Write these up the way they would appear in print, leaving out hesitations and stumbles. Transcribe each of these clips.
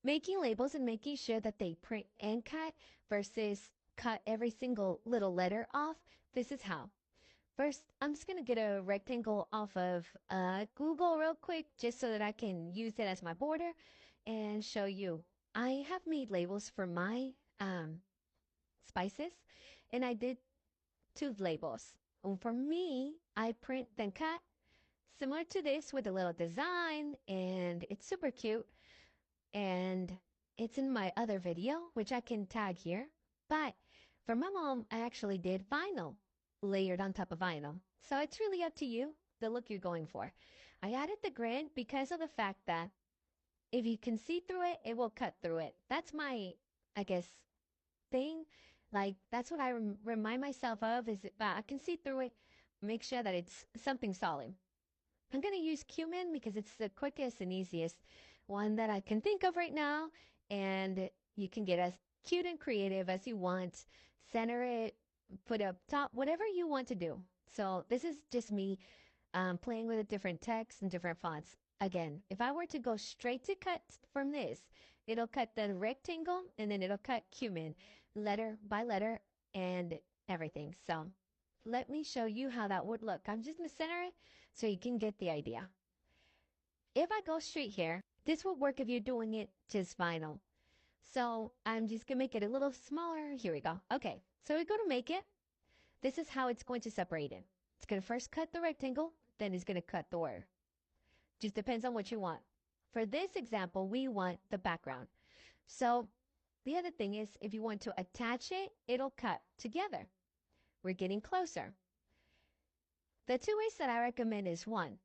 Making labels and making sure that they print and cut versus cut every single little letter off. This is how. First, I'm just going to get a rectangle off of Google real quick just so that I can use it as my border and show you. I have made labels for my spices and I did two labels. And for me, I print then cut similar to this with a little design and it's super cute and it's in my other video, which I can tag here. But for my mom, I actually did vinyl layered on top of vinyl. So it's really up to you, the look you're going for. I added the grid because of the fact that if you can see through it, it will cut through it. That's my, I guess, thing. Like, that's what I remind myself of is that I can see through it, make sure that it's something solid. I'm going to use cumin because it's the quickest and easiest one that I can think of right now. And you can get as cute and creative as you want. Center it, put up top, whatever you want to do. So this is just me playing with a different text and different fonts. Again, if I were to go straight to cut from this, it'll cut the rectangle and then it'll cut cumin letter by letter and everything. So let me show you how that would look. I'm just going to center it so you can get the idea. If I go straight here, this will work if you're doing it just vinyl. So I'm just going to make it a little smaller. Here we go. Okay, so we go to make it. This is how it's going to separate it. It's going to first cut the rectangle, then it's going to cut the word. Just depends on what you want. For this example, we want the background. So the other thing is if you want to attach it, it'll cut together. We're getting closer. The two ways that I recommend is one,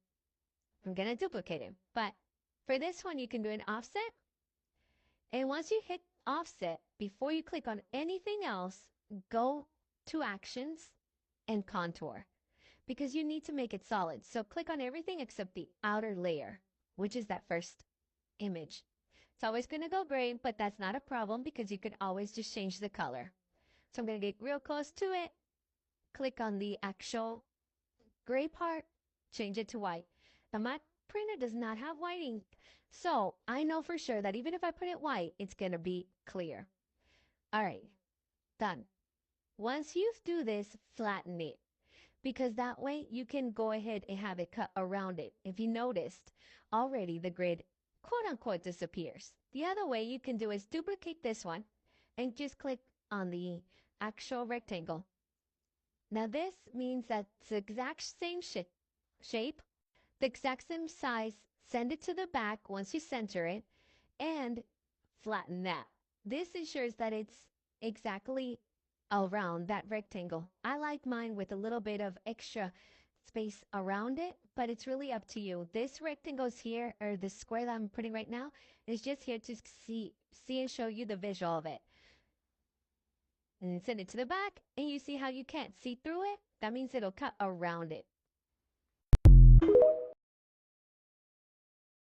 I'm going to duplicate it, but for this one, you can do an offset. And once you hit offset, before you click on anything else, go to actions and contour because you need to make it solid. So click on everything except the outer layer, which is that first image. It's always going to go gray, but that's not a problem because you can always just change the color. So I'm going to get real close to it. Click on the actual gray part, change it to white. Now my printer does not have white ink, so I know for sure that even if I put it white, it's going to be clear. All right, done. Once you do this, flatten it because that way you can go ahead and have it cut around it. If you noticed, already the grid quote unquote disappears. The other way you can do is duplicate this one and just click on the actual rectangle. Now this means that it's the exact same shape, the exact same size, send it to the back once you center it, and flatten that. This ensures that it's exactly around that rectangle. I like mine with a little bit of extra space around it, but it's really up to you. This rectangle's here, or the square that I'm putting right now, is just here to see and show you the visual of it. And send it to the back, and you see how you can't see through it? That means it'll cut around it.